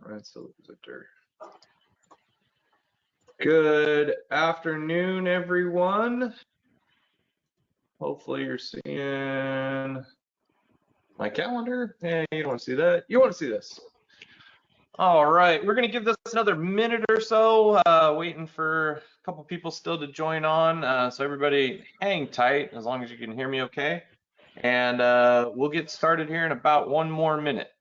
Right, so visitor. Good afternoon, everyone. Hopefully you're seeing my calendar. Hey, you don't want to see that. You want to see this. All right, we're going to give this another minute or so, waiting for a couple people still to join on. So everybody hang tight as long as you can hear me okay. And we'll get started here in about one more minute.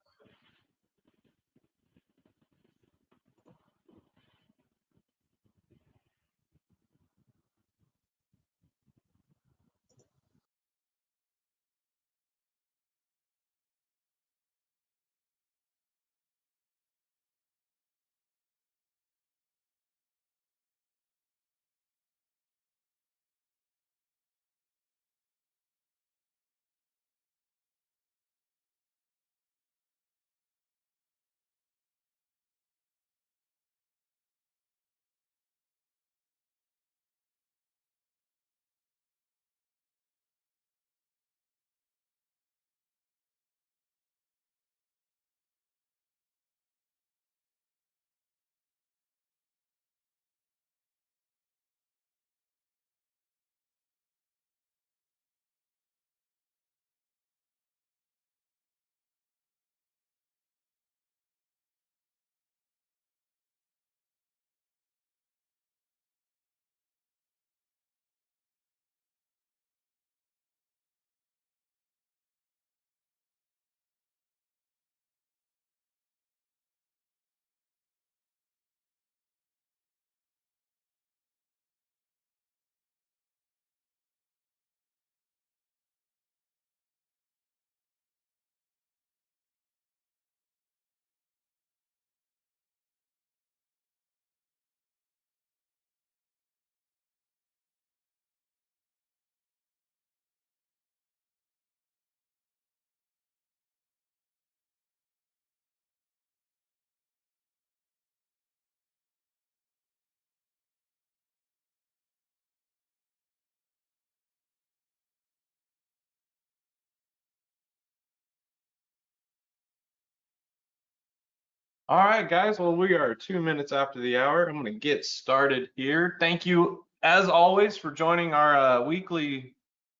All right, guys. Well, we are 2 minutes after the hour. I'm going to get started here. Thank you, as always, for joining our weekly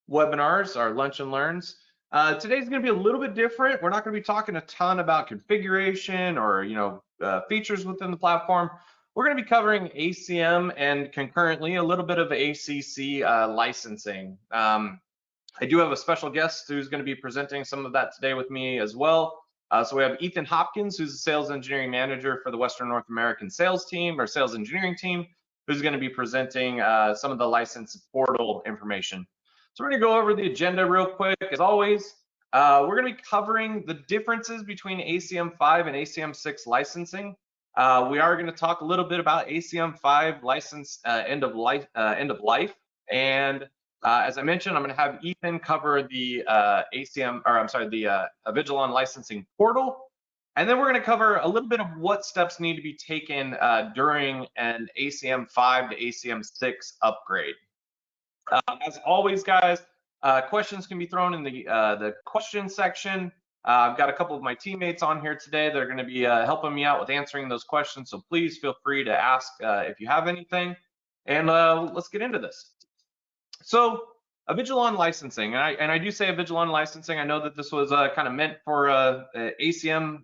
webinars, our Lunch and Learns. Today's going to be a little bit different. We're not going to be talking a ton about configuration or features within the platform. We're going to be covering ACM and concurrently a little bit of ACC licensing. I do have a special guest who's going to be presenting some of that today with me as well. So we have Ethan Hopkins, who's the sales engineering manager for the Western North American sales team or sales engineering team, who's going to be presenting some of the license portal information. So we're going to go over the agenda real quick. As always, we're going to be covering the differences between ACM 5 and ACM 6 licensing. We are going to talk a little bit about ACM 5 license end of life, and as I mentioned, I'm going to have Ethan cover the Avigilon licensing portal, and then we're going to cover a little bit of what steps need to be taken during an ACM 5 to ACM 6 upgrade. As always, guys, questions can be thrown in the question section. I've got a couple of my teammates on here today that are going to be helping me out with answering those questions, so please feel free to ask if you have anything, and let's get into this. So Avigilon licensing, and I do say Avigilon licensing. I know that this was kind of meant for ACM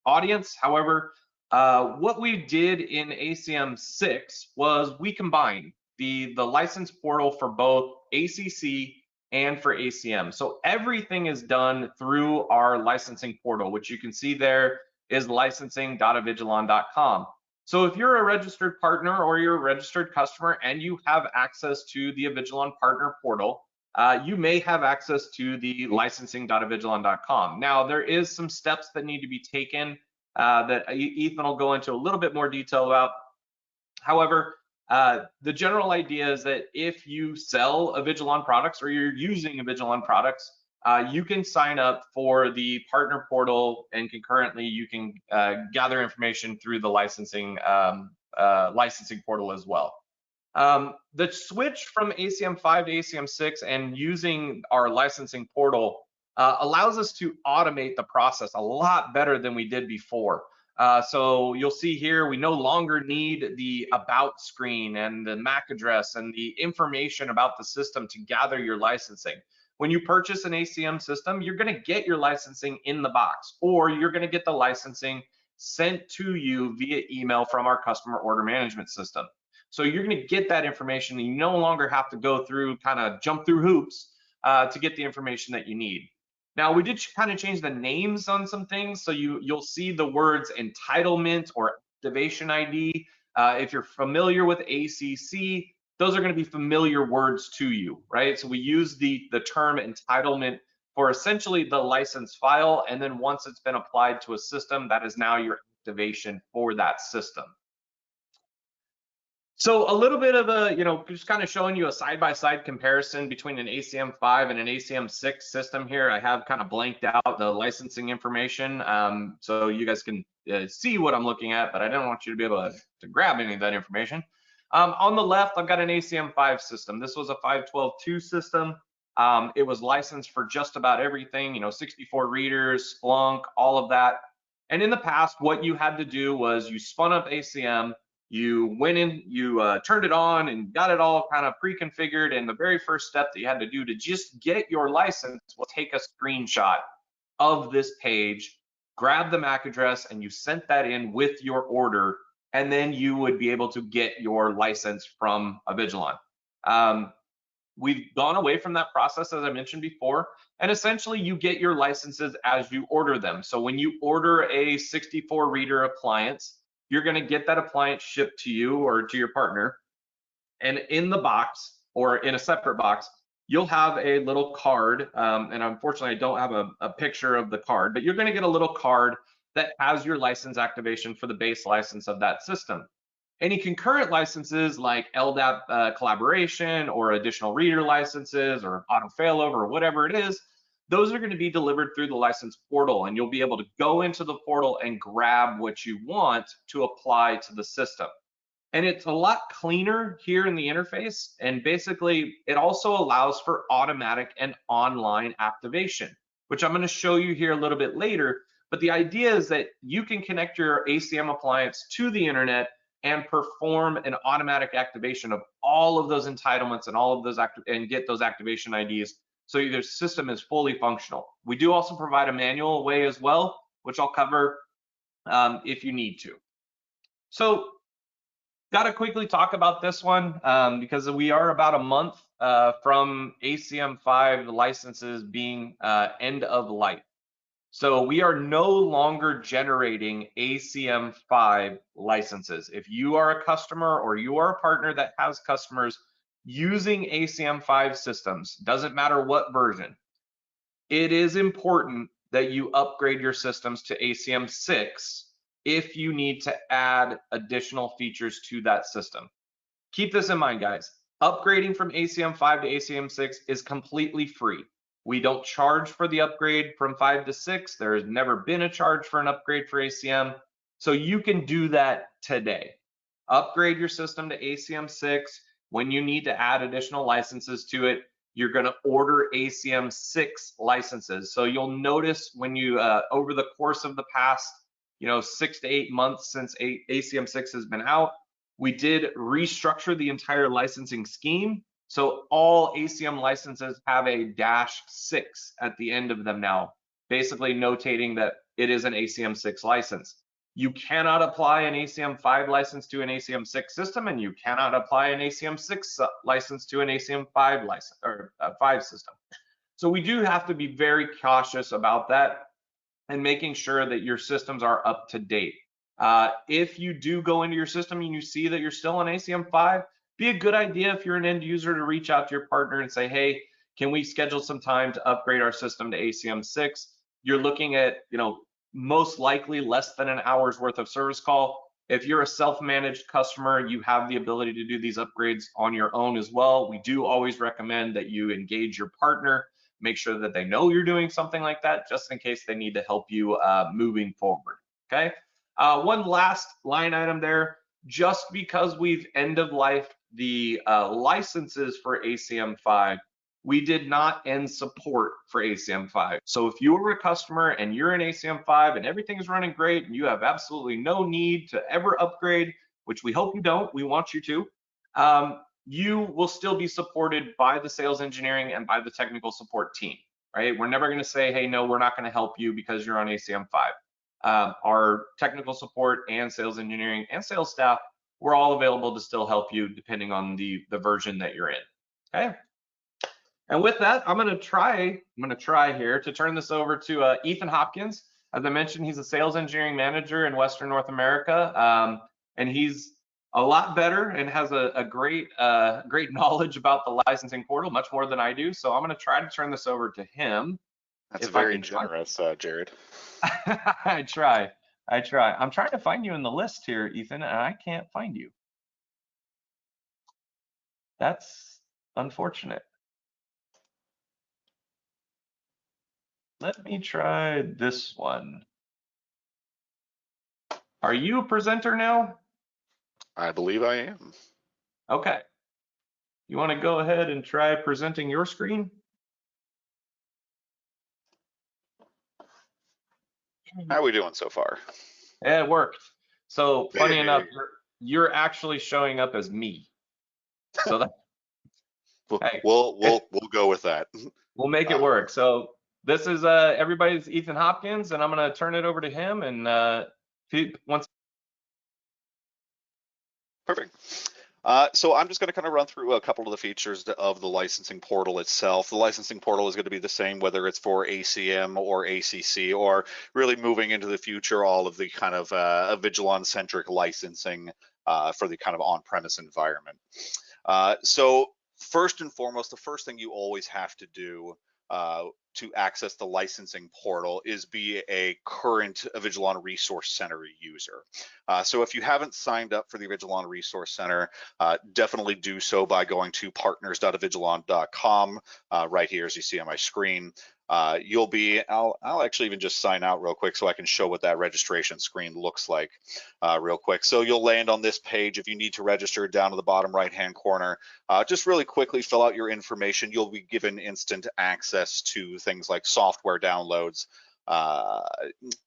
audience. However, what we did in ACM 6 was we combined the license portal for both ACC and for ACM. So everything is done through our licensing portal, which you can see there is licensing.avigilon.com. So if you're a registered partner or you're a registered customer and you have access to the Avigilon partner portal, you may have access to the licensing.avigilon.com. Now, there is some steps that need to be taken that Ethan will go into a little bit more detail about. However, the general idea is that if you sell Avigilon products or you're using Avigilon products, you can sign up for the partner portal, and concurrently you can gather information through the licensing portal as well. The switch from ACM 5 to ACM 6 and using our licensing portal allows us to automate the process a lot better than we did before. So you'll see here, we no longer need the about screen and the MAC address and the information about the system to gather your licensing. When you purchase an ACM system, you're going to get your licensing in the box, or you're going to get the licensing sent to you via email from our customer order management system. So you're going to get that information, and you no longer have to go through, kind of jump through hoops to get the information that you need. Now, we did kind of change the names on some things, so you'll see the words entitlement or activation ID. If you're familiar with ACC, those are going to be familiar words to you, right? So we use the term entitlement for essentially the license file, and then once it's been applied to a system, that is now your activation for that system. So a little bit of a, just kind of showing you a side-by-side comparison between an ACM 5 and an ACM 6 system here. I have kind of blanked out the licensing information so you guys can see what I'm looking at, but I didn't want you to be able to grab any of that information. On the left, I've got an ACM 5 system. This was a 512.2 system. It was licensed for just about everything, 64 readers, Splunk, all of that. And in the past, what you had to do was you spun up ACM, you went in, you turned it on and got it all kind of pre-configured. And the very first step that you had to do to just get your license was take a screenshot of this page, grab the MAC address, and you sent that in with your order, and then you would be able to get your license from Avigilon. We've gone away from that process, as I mentioned before, and essentially you get your licenses as you order them. So when you order a 64 reader appliance, you're going to get that appliance shipped to you or to your partner, and in the box or in a separate box, you'll have a little card, and unfortunately I don't have a picture of the card, but you're going to get a little card that has your license activation for the base license of that system. Any concurrent licenses like LDAP collaboration or additional reader licenses or auto failover or whatever it is, those are going to be delivered through the license portal, and you'll be able to go into the portal and grab what you want to apply to the system. And it's a lot cleaner here in the interface, and basically it also allows for automatic and online activation, which I'm going to show you here a little bit later. But the idea is that you can connect your ACM appliance to the internet and perform an automatic activation of all of those entitlements and all of those and get those activation IDs, so your system is fully functional. We do also provide a manual way as well, which I'll cover if you need to. So got to quickly talk about this one because we are about a month from ACM 5 licenses being end of life. So we are no longer generating ACM 5 licenses. If you are a customer or you are a partner that has customers using ACM 5 systems, doesn't matter what version, it is important that you upgrade your systems to ACM 6 if you need to add additional features to that system. Keep this in mind, guys. Upgrading from ACM 5 to ACM 6 is completely free. We don't charge for the upgrade from 5 to 6. There has never been a charge for an upgrade for ACM. So you can do that today. Upgrade your system to ACM 6. When you need to add additional licenses to it, you're going to order ACM 6 licenses. So you'll notice when you, over the course of the past, 6 to 8 months since ACM 6 has been out, we did restructure the entire licensing scheme. So all ACM licenses have a -6 at the end of them now, basically notating that it is an ACM 6 license. You cannot apply an ACM 5 license to an ACM 6 system, and you cannot apply an ACM 6 license to an ACM 5 license or 5 system. So we do have to be very cautious about that and making sure that your systems are up to date. If you do go into your system and you see that you're still on ACM 5, be a good idea if you're an end user to reach out to your partner and say, hey, can we schedule some time to upgrade our system to ACM 6? You're looking at, most likely less than an hour's worth of service call. If you're a self-managed customer, you have the ability to do these upgrades on your own as well. We do always recommend that you engage your partner, make sure that they know you're doing something like that, just in case they need to help you moving forward, okay? One last line item there, just because we've end of life the licenses for ACM 5 we did not end support for ACM 5. So if you were a customer and you're in ACM 5 and everything is running great and you have absolutely no need to ever upgrade, which we hope you don't, we want you to, you will still be supported by the sales engineering and by the technical support team, right? We're never gonna say, hey, no, we're not gonna help you because you're on ACM 5. Our technical support and sales engineering and sales staff, we're all available to still help you depending on the version that you're in, okay? And with that, I'm gonna try here to turn this over to Ethan Hopkins. As I mentioned, he's a sales engineering manager in Western North America, and he's a lot better and has a great knowledge about the licensing portal, much more than I do. So I'm gonna try to turn this over to him. That's very generous, Jared. I try. I'm trying to find you in the list here, Ethan, and I can't find you. That's unfortunate. Let me try this one. Are you a presenter now? I believe I am. Okay. You want to go ahead and try presenting your screen? How are we doing so far? Yeah, it worked. So funny enough, you're actually showing up as me. So that we'll go with that. We'll make it work. So this is everybody's Ethan Hopkins, and I'm gonna turn it over to him. And once. Perfect. So I'm just going to kind of run through a couple of the features of the licensing portal itself. The licensing portal is going to be the same whether it's for ACM or ACC, or really moving into the future, all of the kind of Avigilon-centric licensing for the kind of on-premise environment. So first and foremost, the first thing you always have to do to access the licensing portal is be a current Avigilon Resource Center user. So if you haven't signed up for the Avigilon Resource Center, definitely do so by going to partners.avigilon.com right here, as you see on my screen. You'll be, I'll actually even just sign out real quick so I can show what that registration screen looks like real quick. So you'll land on this page. If you need to register, down to the bottom right-hand corner, just really quickly fill out your information. You'll be given instant access to things like software downloads,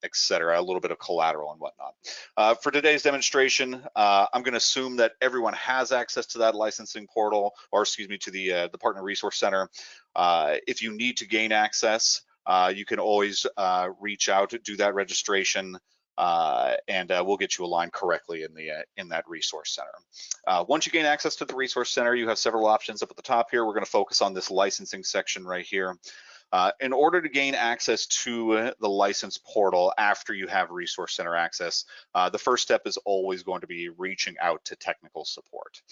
etc., a little bit of collateral and whatnot. For today's demonstration, I'm going to assume that everyone has access to that licensing portal, or excuse me, to the Partner Resource Center. If you need to gain access, you can always reach out, do that registration, and we'll get you aligned correctly in that resource center. Once you gain access to the resource center, you have several options up at the top here. We're going to focus on this licensing section right here. In order to gain access to the license portal after you have Resource Center access, the first step is always going to be reaching out to technical support.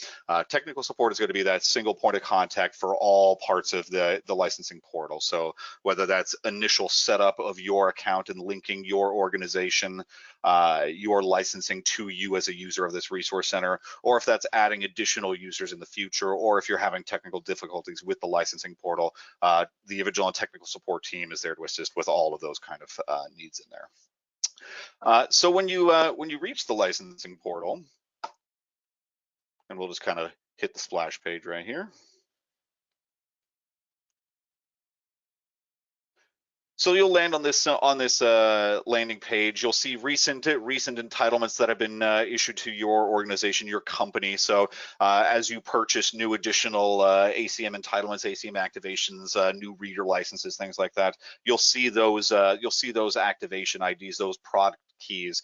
Technical support is going to be that single point of contact for all parts of the licensing portal. So whether that's initial setup of your account and linking your organization, your licensing to you as a user of this Resource Center, or if that's adding additional users in the future, or if you're having technical difficulties with the licensing portal, the Avigilon technical support team is there to assist with all of those kind of needs in there. So when you reach the licensing portal, and we'll just kind of hit the splash page right here. So you'll land on this landing page. You'll see recent entitlements that have been issued to your organization, your company. So as you purchase new additional ACM entitlements, ACM activations, new reader licenses, things like that, you'll see those activation IDs, those product keys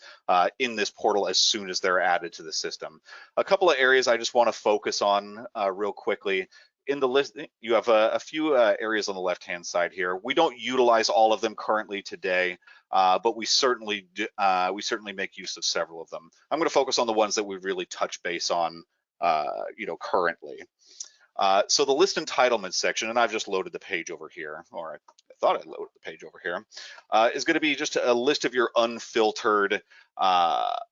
in this portal as soon as they're added to the system. A couple of areas I just want to focus on real quickly. In the list, you have a few areas on the left-hand side here. We don't utilize all of them currently today, but we certainly make use of several of them. I'm going to focus on the ones that we really touch base on, currently. So the list entitlements section, and I've just loaded the page over here, or I thought I loaded the page over here, is going to be just a list of your unfiltered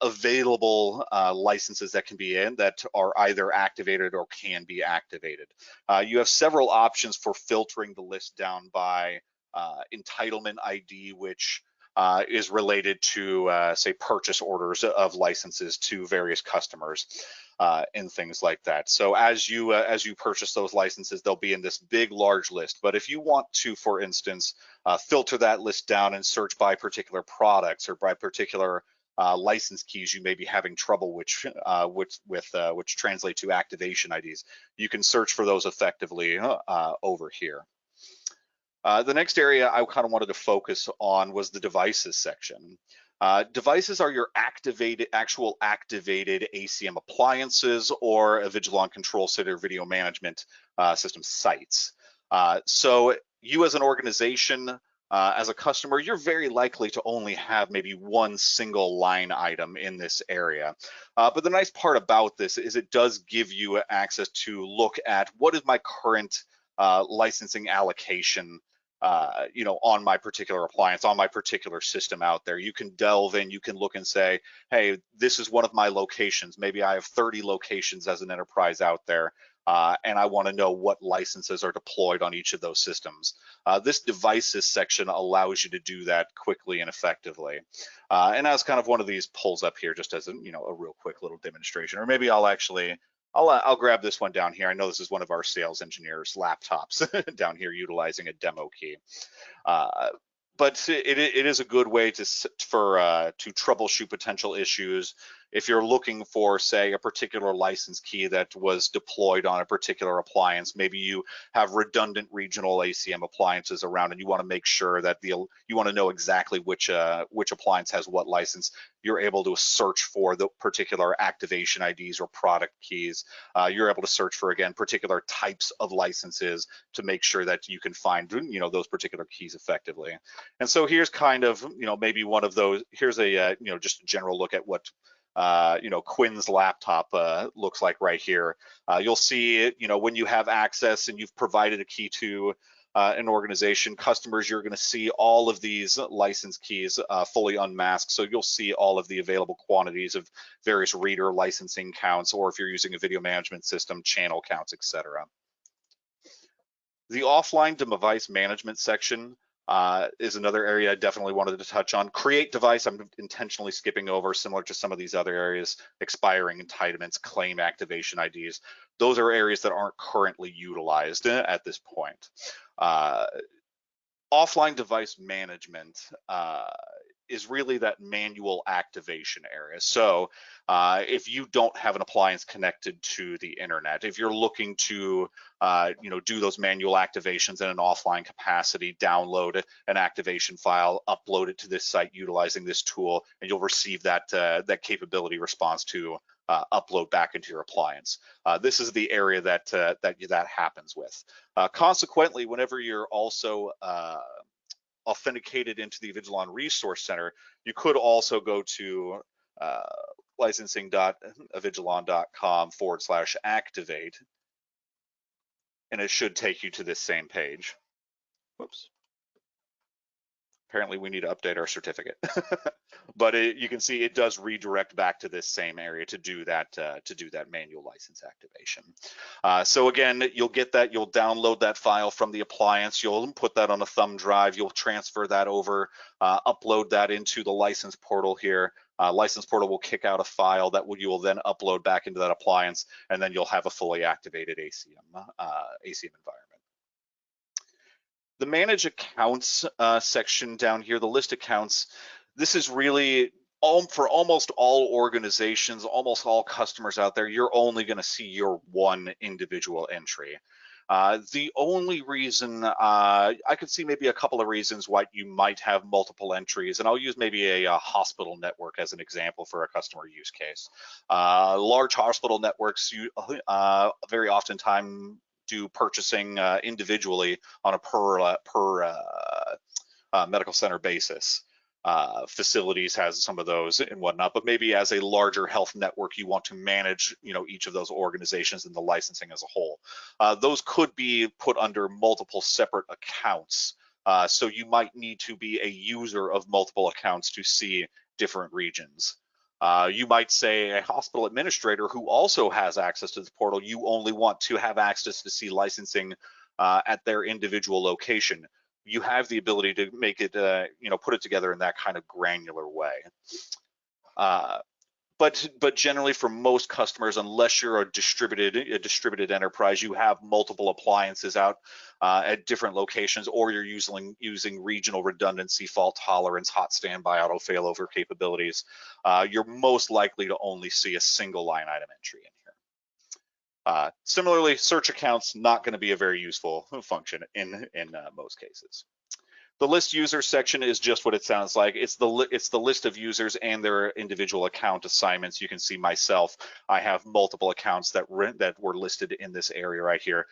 available licenses that can be that are either activated or can be activated. You have several options for filtering the list down by entitlement ID, which is related to, say, purchase orders of licenses to various customers and things like that. So as you purchase those licenses, they'll be in this big, large list. But if you want to, for instance, filter that list down and search by particular products or by particular license keys you may be having trouble which translate to activation IDs, you can search for those effectively over here. The next area I kind of wanted to focus on was the devices section. Devices are your actual activated ACM appliances or Avigilon Control Center video management system sites. So you as an organization, as a customer, you're very likely to only have maybe one single line item in this area. But the nice part about this is it does give you access to look at what is my current licensing allocation on my particular appliance, on my particular system out there. You can delve in, you can look and say, hey, this is one of my locations. Maybe I have 30 locations as an enterprise out there, and I want to know what licenses are deployed on each of those systems. This devices section allows you to do that quickly and effectively. And as kind of one of these pulls up here, just as a real quick little demonstration, or maybe I'll grab this one down here. I know this is one of our sales engineers' laptops down here utilizing a demo key. But it is a good way to troubleshoot potential issues. If you're looking for, say, a particular license key that was deployed on a particular appliance, maybe you have redundant regional ACM appliances around, and you want to make sure that you want to know exactly which appliance has what license. You're able to search for the particular activation IDs or product keys. You're able to search for, again, particular types of licenses to make sure that you can find those particular keys effectively. And so here's kind of maybe one of those. Here's a just a general look at what Quinn's laptop looks like right here. You'll see when you have access and you've provided a key to an organization, customers, you're going to see all of these license keys fully unmasked. So you'll see all of the available quantities of various reader licensing counts, or if you're using a video management system, channel counts, etc. The offline device management section is another area I definitely wanted to touch on. Create device, I'm intentionally skipping over, similar to some of these other areas. Expiring entitlements, claim activation IDs. Those are areas that aren't currently utilized at this point. Offline device management is really that manual activation area. So if you don't have an appliance connected to the internet, if you're looking to do those manual activations in an offline capacity, download an activation file, upload it to this site utilizing this tool, and you'll receive that capability response to upload back into your appliance. This is the area that happens with. Consequently, whenever you're also authenticated into the Avigilon Resource Center, you could also go to licensing.avigilon.com/activate, and it should take you to this same page. Whoops. Apparently we need to update our certificate. But you can see it does redirect back to this same area to do that manual license activation. So again, you'll get that, you'll download that file from the appliance, you'll put that on a thumb drive, you'll transfer that over, upload that into the license portal here. License portal will kick out a file that you will then upload back into that appliance, and then you'll have a fully activated ACM environment. The manage accounts section down here, the list accounts, this is really for almost all organizations, almost all customers out there, you're only going to see your one individual entry. The only reason, I could see maybe a couple of reasons why you might have multiple entries, and I'll use maybe a hospital network as an example for a customer use case. Large hospital networks, very oftentimes do purchasing individually on a per medical center basis. Facilities has some of those and whatnot, but maybe as a larger health network, you want to manage, each of those organizations and the licensing as a whole. Those could be put under multiple separate accounts. So you might need to be a user of multiple accounts to see different regions. You might say a hospital administrator who also has access to the portal, you only want to have access to see licensing at their individual location. you have the ability to make it, put it together in that kind of granular way. But generally, for most customers, unless you're a distributed enterprise, you have multiple appliances out at different locations, or you're using regional redundancy, fault tolerance, hot standby, auto failover capabilities. You're most likely to only see a single line item entry in here. Similarly, search accounts not going to be a very useful function in most cases. The list user section is just what it sounds like. It's the list of users and their individual account assignments. You can see myself. I have multiple accounts that were listed in this area right here.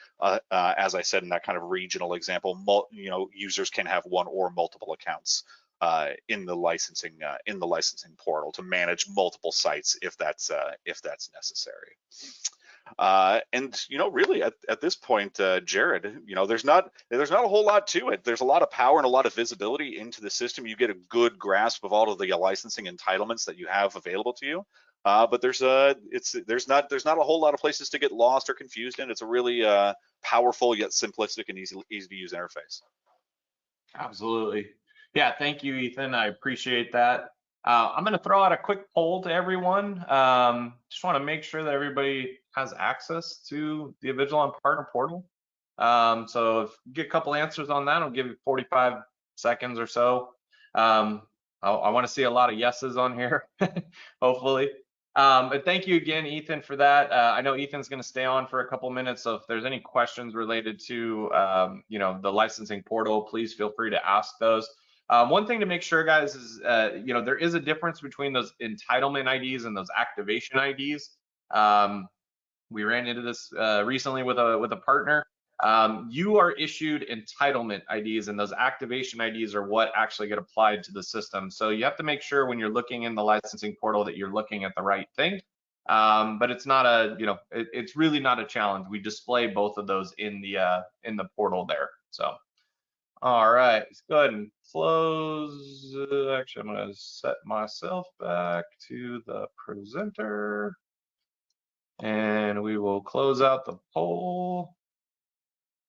As I said in that kind of regional example, users can have one or multiple accounts in the licensing portal to manage multiple sites if that's necessary. And really at this point, Jared, there's not a whole lot to it. There's a lot of power and a lot of visibility into the system. You get a good grasp of all of the licensing entitlements that you have available to you. But there's not a whole lot of places to get lost or confused in. It's a really powerful yet simplistic and easy to use interface. Absolutely. Yeah, thank you, Ethan. I appreciate that. I'm going to throw out a quick poll to everyone. Just want to make sure that everybody has access to the Avigilon Partner Portal. So if you get a couple answers on that, I'll give you 45 seconds or so. I want to see a lot of yeses on here, hopefully. But thank you again, Ethan, for that. I know Ethan's going to stay on for a couple minutes, so if there's any questions related to the licensing portal, please feel free to ask those. One thing to make sure, guys, is there is a difference between those entitlement IDs and those activation IDs. We ran into this recently with a partner. You are issued entitlement IDs, and those activation IDs are what actually get applied to the system. So you have to make sure when you're looking in the licensing portal that you're looking at the right thing. But it's not it's really not a challenge. We display both of those in the portal there. So. All right, let's go ahead and close. Actually, I'm going to set myself back to the presenter, and we will close out the poll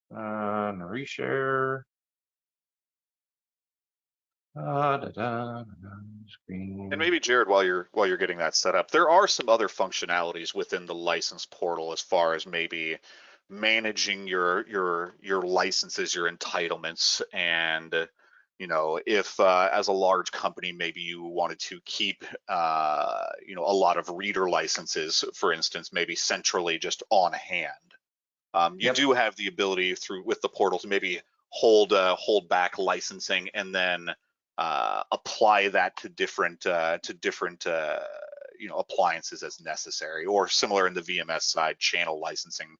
and reshare. Screen. And maybe Jared, while you're getting that set up, there are some other functionalities within the license portal as far as maybe managing your licenses, your entitlements, and if as a large company maybe you wanted to keep a lot of reader licenses, for instance, maybe centrally just on hand. You do have the ability with the portal to maybe hold back licensing and then apply that to different appliances as necessary, or similar in the VMS side, channel licensing.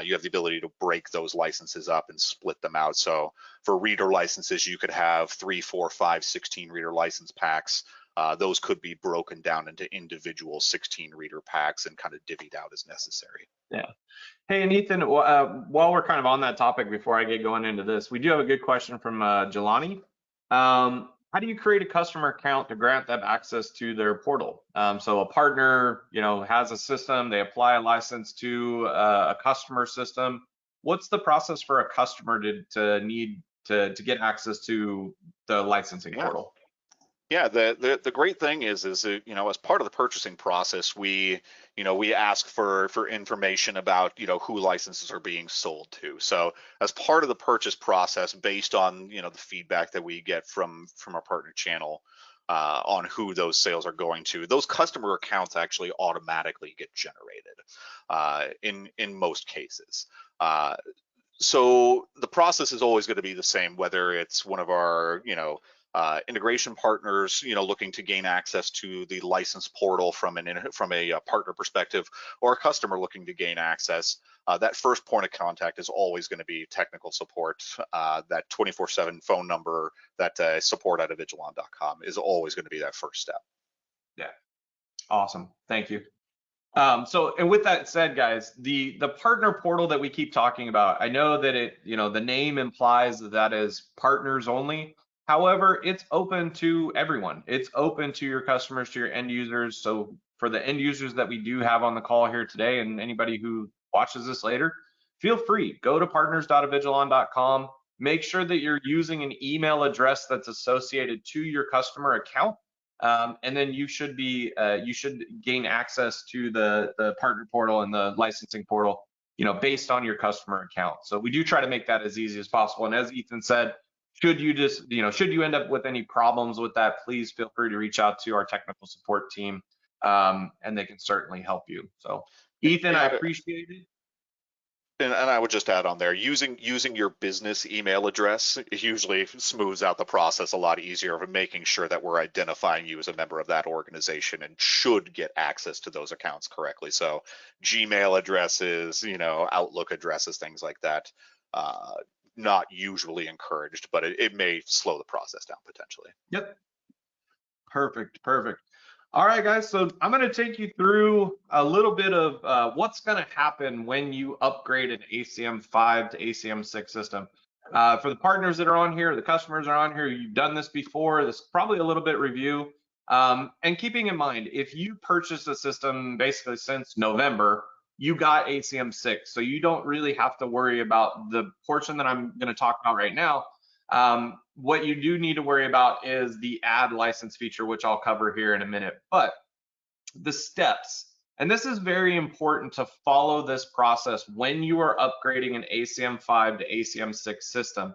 You have the ability to break those licenses up and split them out. So for reader licenses, you could have 3, 4, 5, 16 reader license packs. Those could be broken down into individual 16 reader packs and kind of divvied out as necessary. Yeah. Hey, and Ethan, while we're kind of on that topic, before I get going into this, we do have a good question from Jelani. How do you create a customer account to grant them access to their portal? So a partner, has a system, they apply a license to a customer system. What's the process for a customer to need to get access to the licensing portal? Yeah, the great thing is as part of the purchasing process, we ask for information about who licenses are being sold to. So as part of the purchase process, based on the feedback that we get from our partner channel on who those sales are going to, those customer accounts actually automatically get generated in most cases. So the process is always going to be the same, whether it's one of our integration partners, looking to gain access to the license portal from a partner perspective, or a customer looking to gain access. That first point of contact is always going to be technical support. That 24/7 phone number, that support@avigilon.com is always going to be that first step. Yeah, awesome. Thank you. And with that said, guys, the partner portal that we keep talking about, I know that the name implies that is partners only. However, it's open to everyone. It's open to your customers, to your end users. So for the end users that we do have on the call here today, and anybody who watches this later, feel free, go to partners.avigilon.com, make sure that you're using an email address that's associated to your customer account. And then you should gain access to the partner portal and the licensing portal, based on your customer account. So we do try to make that as easy as possible. And as Ethan said, should you end up with any problems with that, please feel free to reach out to our technical support team, and they can certainly help you. So Ethan, I appreciate it. And I would just add on there, using your business email address usually smooths out the process a lot easier of making sure that we're identifying you as a member of that organization and should get access to those accounts correctly. So Gmail addresses, Outlook addresses, things like that, not usually encouraged, but it may slow the process down potentially. Yep. Perfect. All right, guys, so I'm going to take you through a little bit of what's going to happen when you upgrade an ACM 5 to ACM 6 system. For the partners that are on here, the customers are on here, you've done this before, this is probably a little bit review. And keeping in mind, if you purchased a system basically since November, you got ACM 6, so you don't really have to worry about the portion that I'm going to talk about right now. What you do need to worry about is the add license feature, which I'll cover here in a minute. But the steps, and this is very important to follow this process when you are upgrading an ACM 5 to ACM 6 system.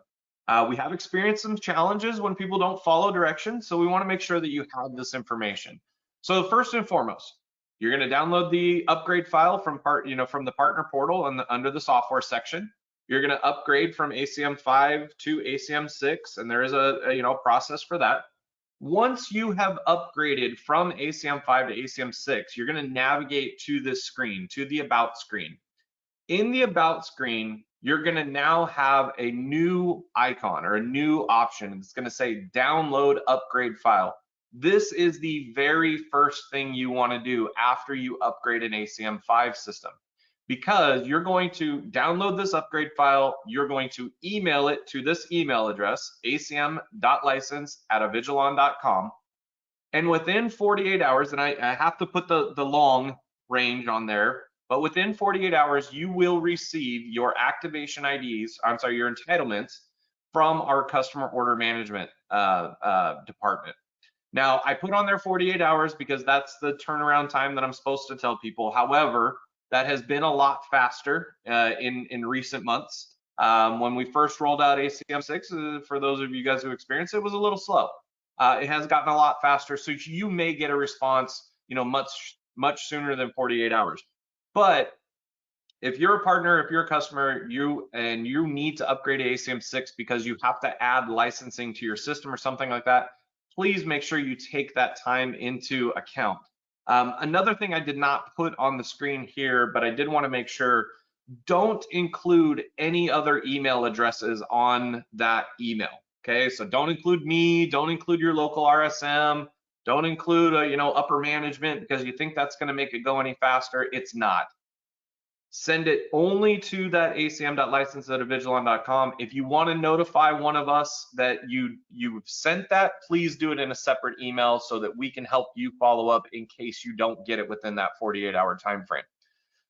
We have experienced some challenges when people don't follow directions, so we want to make sure that you have this information. So first and foremost, you're going to download the upgrade file from the partner portal and under the software section. You're going to upgrade from ACM 5 to ACM 6, and there is a process for that. Once you have upgraded from ACM 5 to ACM 6, you're going to navigate to this screen, to the About screen. In the About screen, you're going to now have a new icon or a new option. It's going to say Download Upgrade File. This is the very first thing you want to do after you upgrade an ACM 5 system, because you're going to download this upgrade file, you're going to email it to this email address, acm.license@avigilon.com, and within 48 hours, and I have to put the long range on there, but within 48 hours, you will receive your activation IDs, your entitlements from our customer order management department. Now, I put on there 48 hours because that's the turnaround time that I'm supposed to tell people. However, that has been a lot faster in recent months. When we first rolled out ACM 6, for those of you guys who experienced it, was a little slow. It has gotten a lot faster, so you may get a response, much sooner than 48 hours. But if you're a partner, if you're a customer, you need to upgrade to ACM 6 because you have to add licensing to your system or something like that, please make sure you take that time into account. Another thing I did not put on the screen here, but I did want to make sure, don't include any other email addresses on that email. Okay, so don't include me, don't include your local RSM, don't include upper management because you think that's going to make it go any faster. It's not. Send it only to that acm.license@avigilon.com. If you want to notify one of us that you've sent that, please do it in a separate email so that we can help you follow up in case you don't get it within that 48-hour time frame.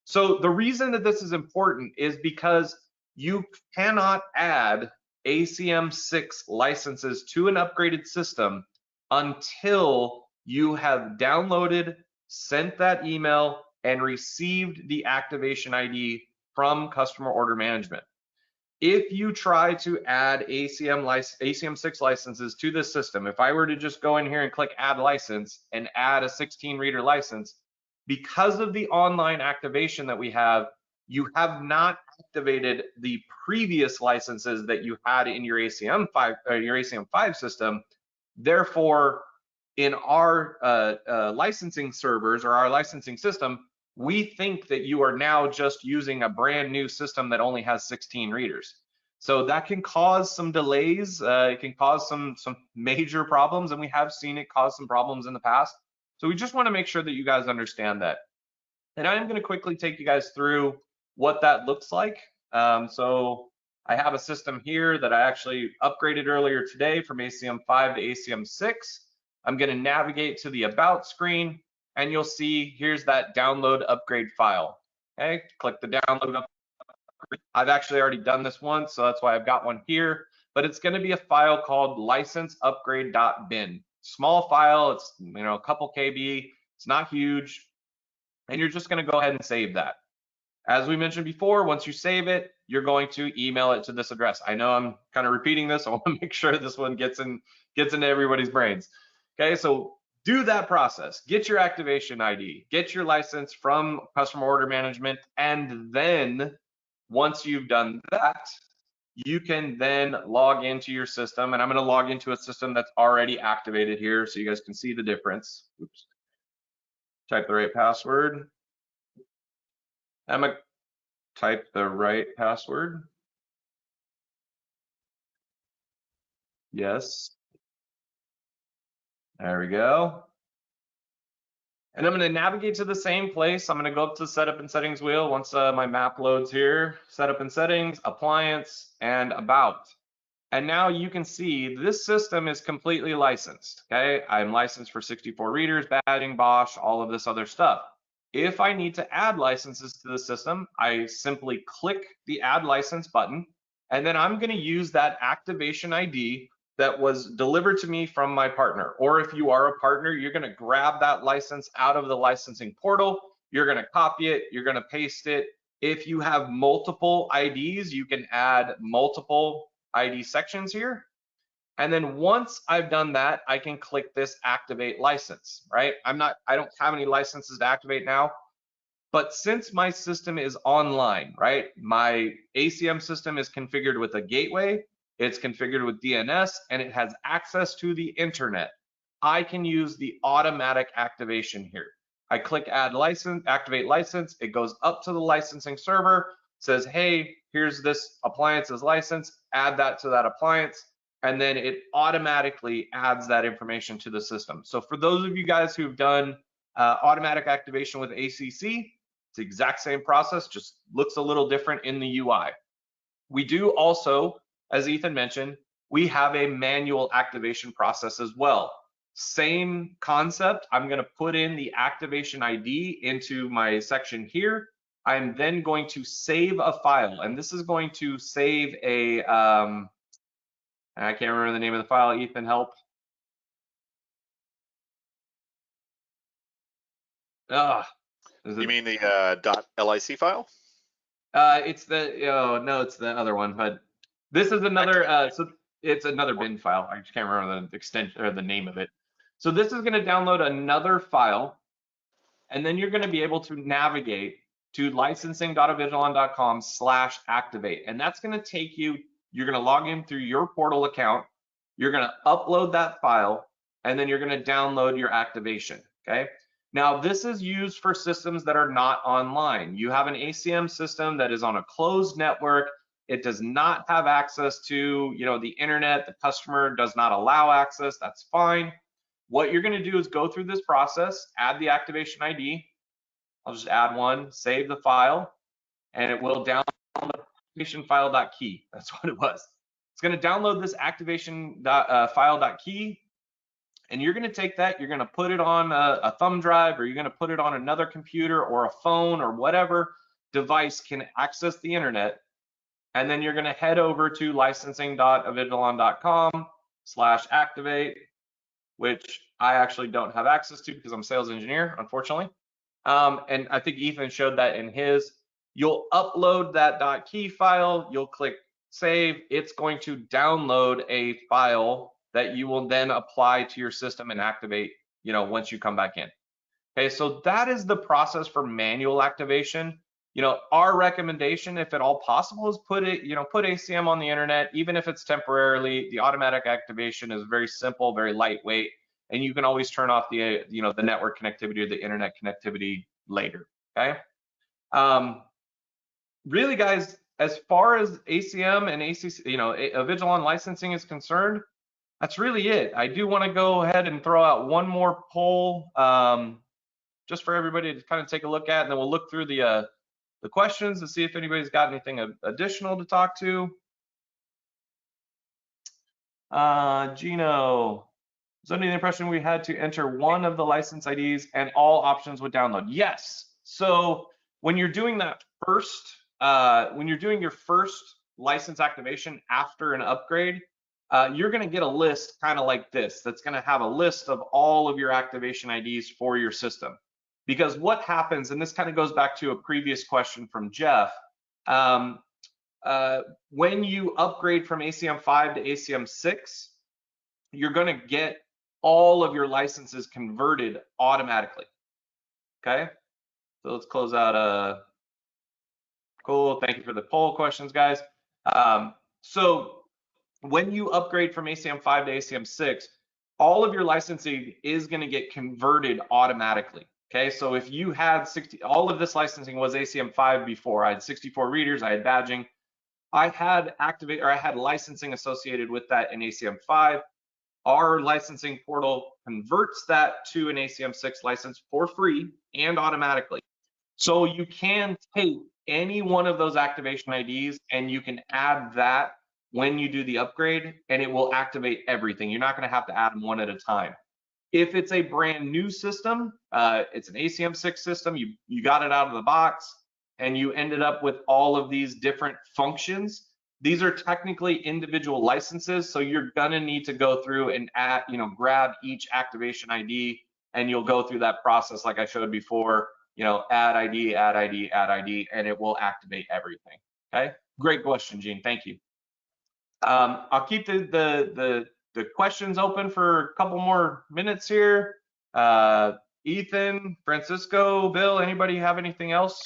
So the reason that this is important is because you cannot add ACM 6 licenses to an upgraded system until you have downloaded, sent that email, and received the activation ID from customer order management. If you try to add ACM 6 licenses to this system, if I were to just go in here and click add license and add a 16 reader license, because of the online activation that we have, you have not activated the previous licenses that you had in your ACM 5 system. Therefore, in our licensing servers or our licensing system, we think that you are now just using a brand new system that only has 16 readers. So that can cause some delays. It can cause some major problems, and we have seen it cause some problems in the past. So we just want to make sure that you guys understand that. And I'm going to quickly take you guys through what that looks like. So I have a system here that I actually upgraded earlier today from ACM 5 to ACM 6. I'm going to navigate to the About screen, and you'll see here's that download upgrade file. Okay, click the download I've actually already done this once, so that's why I've got one here, but it's going to be a file called licenseupgrade.bin. Small file, it's a couple KB, it's not huge, and you're just going to go ahead and save that. As we mentioned before, once you save it, you're going to email it to this address. I know I'm kind of repeating this. I want to make sure this one gets into everybody's brains. Okay, so do that process. Get your activation ID, get your license from customer order management, and then once you've done that, you can then log into your system. And I'm going to log into a system that's already activated here so you guys can see the difference. Oops. Type the right password. I'm going to type the right password. Yes. There we go. And I'm going to navigate to the same place. I'm going to go up to the setup and settings wheel once my map loads here. Setup and settings, appliance, and about. And now you can see this system is completely licensed. Okay, I'm licensed for 64 readers, badging, Bosch, all of this other stuff. If I need to add licenses to the system, I simply click the add license button, and then I'm going to use that activation ID that was delivered to me from my partner. Or if you are a partner, you're going to grab that license out of the licensing portal, you're going to copy it, you're going to paste it. If you have multiple IDs, you can add multiple ID sections here. And then once I've done that, I can click this activate license, right? I don't have any licenses to activate now, but since my system is online, right? My ACM system is configured with a gateway, it's configured with DNS, and it has access to the internet. I can use the automatic activation here. I click add license, activate license, it goes up to the licensing server, says, hey, here's this appliance's license, add that to that appliance, and then it automatically adds that information to the system. So for those of you guys who've done automatic activation with ACC, it's the exact same process, just looks a little different in the UI. We do also, as Ethan mentioned, we have a manual activation process as well. Same concept. I'm going to put in the activation ID into my section here. I'm then going to save a file, and this is going to save a, I can't remember the name of the file. Ethan, help. You mean the .lic file? It's no, it's the other one, but this is another, so it's another bin file. I just can't remember the extension or the name of it. So this is going to download another file, and then you're going to be able to navigate to licensing.avigilon.com/activate. And that's going to take you, you're going to log in through your portal account, you're going to upload that file, and then you're going to download your activation, okay? Now, this is used for systems that are not online. You have an ACM system that is on a closed network. It does not have access to, the internet. The customer does not allow access. That's fine. What you're going to do is go through this process, add the activation ID. I'll just add one, save the file, and it will download the activation file.key. That's what it was. It's going to download this activation file.key. And you're going to take that, you're going to put it on a thumb drive, or you're going to put it on another computer or a phone or whatever device can access the internet. And then you're going to head over to licensing.avigilon.com/activate, which I actually don't have access to because I'm a sales engineer, unfortunately. And I think Ethan showed that in his. You'll upload that .key file, you'll click save. It's going to download a file that you will then apply to your system and activate, once you come back in. Okay, so that is the process for manual activation. Our recommendation, if at all possible, is put ACM on the internet, even if it's temporarily. The automatic activation is very simple, very lightweight, and you can always turn off the, the network connectivity or the internet connectivity later, okay? Really, guys, as far as ACM and ACC, Avigilon licensing is concerned, that's really it. I do want to go ahead and throw out one more poll just for everybody to kind of take a look at, and then we'll look through the questions to see if anybody's got anything additional to talk to. Gino, was under the impression we had to enter one of the license IDs and all options would download. Yes. So when you're doing that first when you're doing your first license activation after an upgrade, you're going to get a list kind of like this that's going to have a list of all of your activation IDs for your system. Because what happens, and this kind of goes back to a previous question from Jeff, when you upgrade from ACM 5 to ACM 6, you're going to get all of your licenses converted automatically. Okay, so let's close out. Cool, thank you for the poll questions, guys. So when you upgrade from ACM 5 to ACM 6, all of your licensing is going to get converted automatically. Okay, so if you had all of this licensing was ACM 5 before, I had 64 readers, I had badging, I had licensing associated with that in ACM 5. Our licensing portal converts that to an ACM 6 license for free and automatically. So you can take any one of those activation IDs and you can add that when you do the upgrade, and it will activate everything. You're not going to have to add them one at a time. If it's a brand new system, it's an ACM 6 system, you got it out of the box, and you ended up with all of these different functions. These are technically individual licenses, so you're gonna need to go through and grab each activation ID, and you'll go through that process like I showed before. Add ID, add ID, add ID, and it will activate everything. Okay, great question, Gene. Thank you. I'll keep the questions open for a couple more minutes here. Ethan, Francisco, Bill, anybody have anything else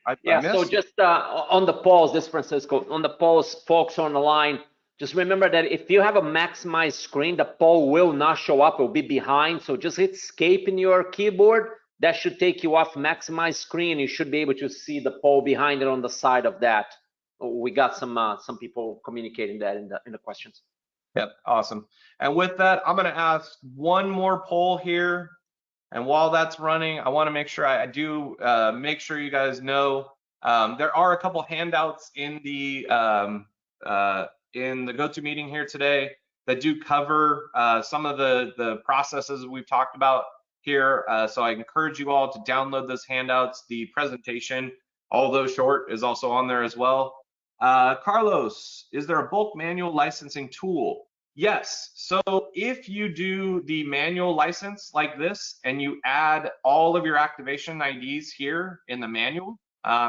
I missed? So just on the polls, this Francisco, on the polls, folks on the line, just remember that if you have a maximized screen, the poll will not show up, it will be behind. So just hit escape in your keyboard. That should take you off maximize screen. You should be able to see the poll behind it on the side of that. We got some people communicating that in the questions. Yep, awesome. And with that, I'm going to ask one more poll here. And while that's running, I want to make sure I do make sure you guys know there are a couple handouts in the GoToMeeting here today that do cover some of the processes we've talked about here. So I encourage you all to download those handouts. The presentation, although short, is also on there as well. Carlos, is there a bulk manual licensing tool? Yes. So if you do the manual license like this and you add all of your activation IDs here in the manual,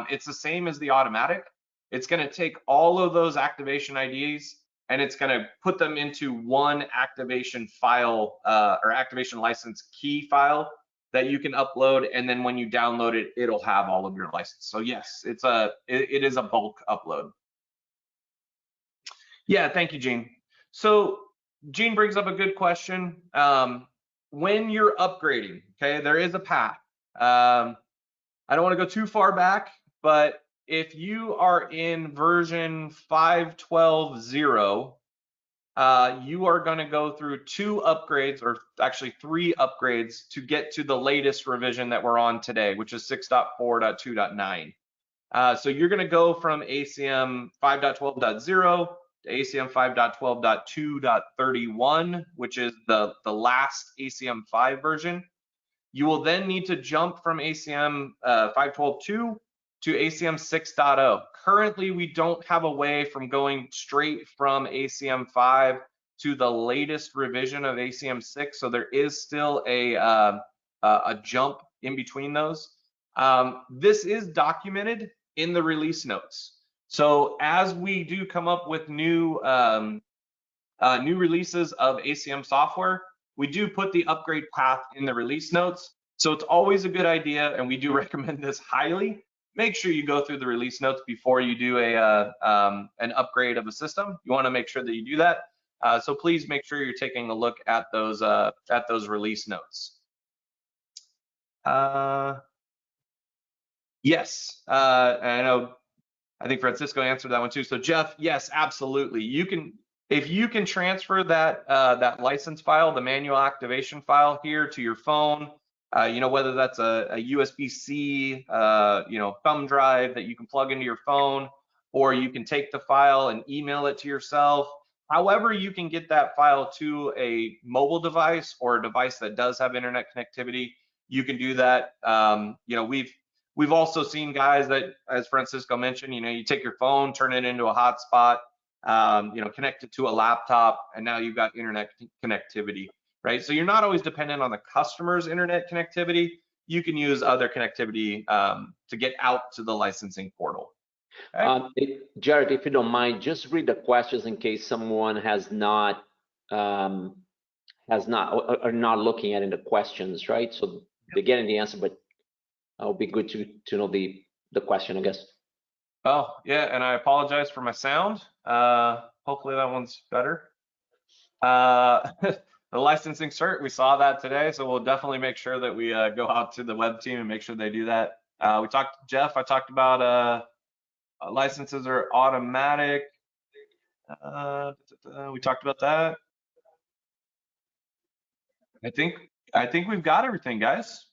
it's the same as the automatic. It's going to take all of those activation IDs and it's going to put them into one activation file or activation license key file that you can upload. And then when you download it, it'll have all of your license. So yes, it is a bulk upload. Yeah, thank you, Gene. So Gene brings up a good question. When you're upgrading, okay, there is a path. I don't want to go too far back, but if you are in version 5.12.0, you are going to go through 2 upgrades, or actually 3 upgrades, to get to the latest revision that we're on today, which is 6.4.2.9. So you're going to go from ACM 5.12.0 to ACM 5.12.2.31, which is the last ACM 5 version. You will then need to jump from ACM 5.12.2 to ACM 6.0. Currently, we don't have a way from going straight from ACM 5 to the latest revision of ACM 6, so there is still a jump in between those. This is documented in the release notes. So as we do come up with new releases of ACM software, we do put the upgrade path in the release notes. So it's always a good idea, and we do recommend this highly. Make sure you go through the release notes before you do an upgrade of a system. You want to make sure that you do that. So please make sure you're taking a look at those release notes. Yes, I think Francisco answered that one too. So Jeff, yes, absolutely. If you can transfer that license file, the manual activation file here to your phone, whether that's a USB-C, thumb drive that you can plug into your phone, or you can take the file and email it to yourself. However you can get that file to a mobile device or a device that does have internet connectivity, you can do that. We've also seen guys that, as Francisco mentioned, you take your phone, turn it into a hotspot, connect it to a laptop, and now you've got internet connectivity, right? So you're not always dependent on the customer's internet connectivity. You can use other connectivity to get out to the licensing portal. Okay? Jared, if you don't mind, just read the questions in case someone has not or not looking at the questions, right? So they're getting the answer, but it'll be good to know the question, I guess. Oh, yeah, and I apologize for my sound. Hopefully that one's better. The licensing cert, we saw that today, so we'll definitely make sure that we go out to the web team and make sure they do that. We talked to Jeff. I talked about licenses are automatic. We talked about that. I think we've got everything, guys.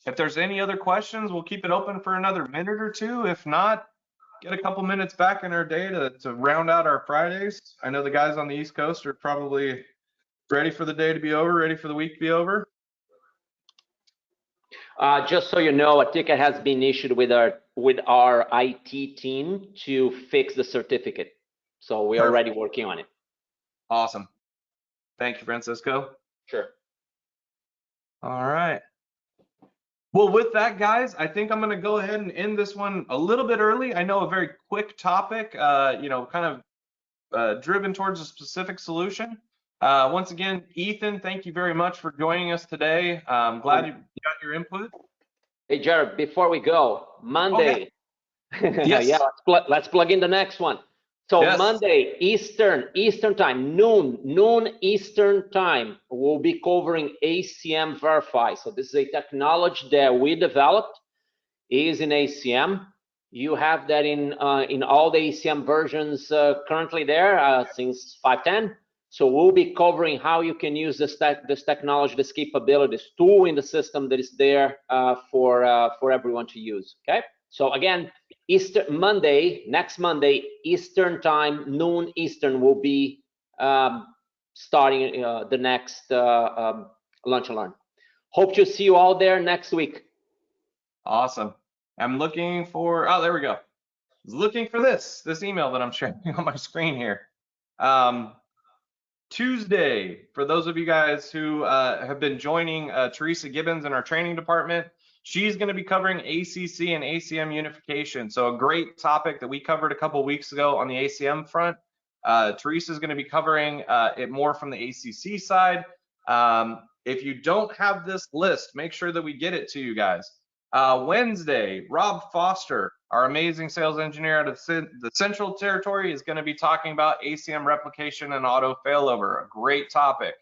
If there's any other questions, we'll keep it open for another minute or two. If not, get a couple minutes back in our day to round out our Fridays. I know the guys on the East Coast are probably ready for the day to be over, ready for the week to be over. Just so you know, a ticket has been issued with our IT team to fix the certificate. So we're already working on it. Awesome. Thank you, Francisco. Sure. All right. Well, with that, guys, I think I'm going to go ahead and end this one a little bit early. I know a very quick topic, kind of driven towards a specific solution. Once again, Ethan, thank you very much for joining us today. I'm glad you got your input. Hey, Jared, before we go, Monday. Oh, yeah, Yes. let's plug in the next one. So yes. Monday, Eastern time, noon Eastern time, we'll be covering ACM Verify. So this is a technology that we developed, is in ACM. You have that in all the ACM versions currently there since 5.10. So we'll be covering how you can use this technology, this capability, this tool in the system that is there for everyone to use. Okay. So again, next Monday, Eastern time, noon Eastern, will be starting the next Lunch and Learn. Hope to see you all there next week. Awesome. I'm looking for, oh, there we go. I was looking for this email that I'm sharing on my screen here. Tuesday, for those of you guys who have been joining Teresa Gibbons in our training department, she's going to be covering ACC and ACM unification. So a great topic that we covered a couple weeks ago on the ACM front. Teresa is going to be covering it more from the ACC side. If you don't have this list, make sure that we get it to you guys. Wednesday, Rob Foster, our amazing sales engineer out of the Central Territory, is going to be talking about ACM replication and auto failover, a great topic.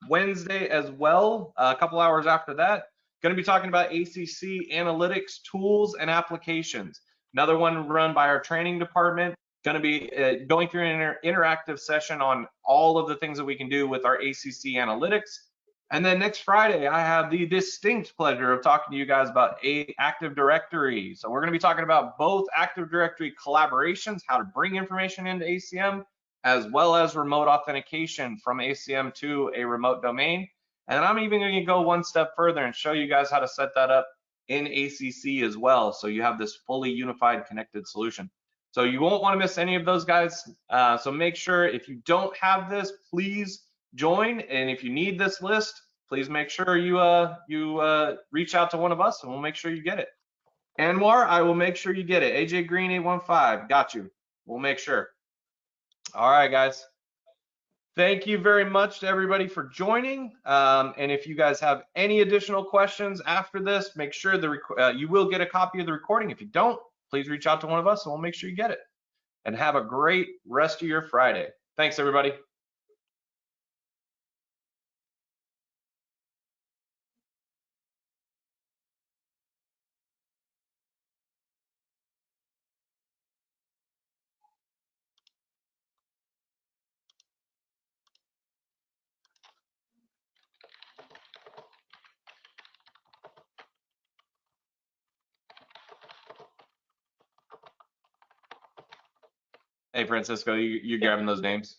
Wednesday as well, a couple hours after that, going to be talking about ACC analytics tools and applications. Another one run by our training department, going to be going through an interactive session on all of the things that we can do with our ACC analytics. And then next Friday, I have the distinct pleasure of talking to you guys about Active Directory. So we're going to be talking about both Active Directory collaborations, how to bring information into ACM, as well as remote authentication from ACM to a remote domain. And I'm even going to go one step further and show you guys how to set that up in ACC as well. So you have this fully unified connected solution. So you won't want to miss any of those, guys. So make sure if you don't have this, please join, and if you need this list, please make sure you reach out to one of us and we'll make sure you get it. Anwar, I will make sure you get it. AJ Green 815, got you. We'll make sure. All right, guys. Thank you very much to everybody for joining. And if you guys have any additional questions after this, make sure you will get a copy of the recording. If you don't, please reach out to one of us and we'll make sure you get it. And have a great rest of your Friday. Thanks, everybody. Hey, Francisco, you grabbing those names?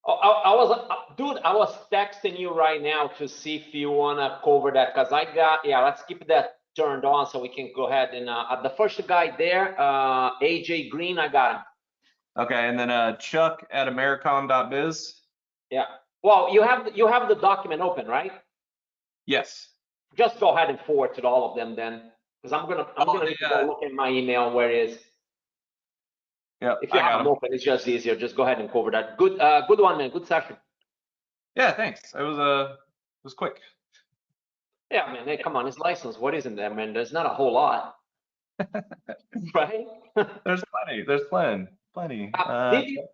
Dude, I was texting you right now to see if you wanna cover that, because let's keep that turned on so we can go ahead and, the first guy there, AJ Green, I got him. Okay, and then Chuck at Americom.biz. Yeah, well, you have the document open, right? Yes. Just go ahead and forward to all of them then, because I'm gonna need to go look at my email where it is. Yeah, If you have them open, it's just easier. Just go ahead and cover that. Good one, man. Good session. Yeah, thanks. It was quick. Yeah, man. Hey, come on, it's licensed. What isn't there, man? There's not a whole lot, right? There's plenty.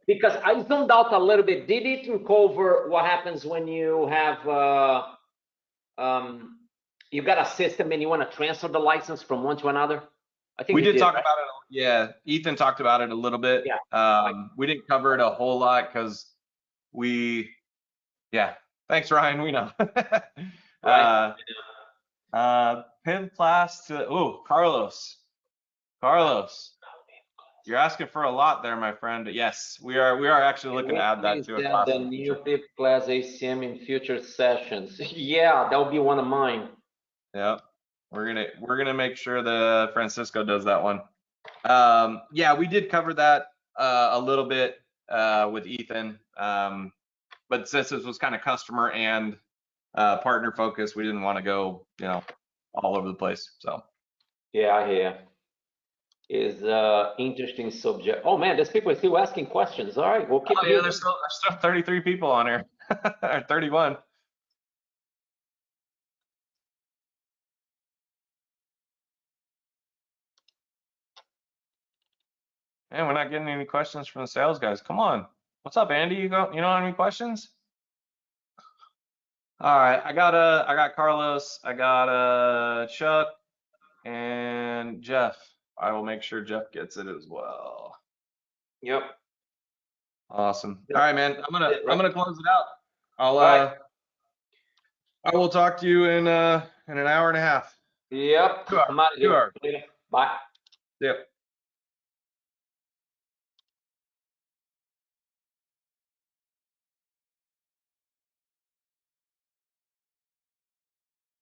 Because I zoomed out a little bit. Did it cover what happens when you have you got a system and you want to transfer the license from one to another? I think we did talk right? about it. Yeah, Ethan talked about it a little bit. Yeah. We didn't cover it a whole lot because thanks, Ryan. We know. Right. Pin class to Carlos. You're asking for a lot there, my friend. Yes, we are actually looking to add that to a class. The new PIP class ACM in future sessions. Yeah, that will be one of mine. Yeah, we're gonna make sure that Francisco does that one. Yeah, we did cover that a little bit with Ethan, but since this was kind of customer and partner focused, we didn't want to go, all over the place. So yeah, is interesting subject. Oh man, there's people still asking questions. All right, we'll keep it here. There's still 33 people on here, or 31. Man, we're not getting any questions from the sales guys. Come on. What's up, Andy? You don't have any questions? All right, I got Carlos, I got Chuck and Jeff. I will make sure Jeff gets it as well. Yep. Awesome. All right, man. I'm gonna close it out. I will talk to you in an hour and a half. Yep. I'm out of here. 2 hours. Bye. Yep.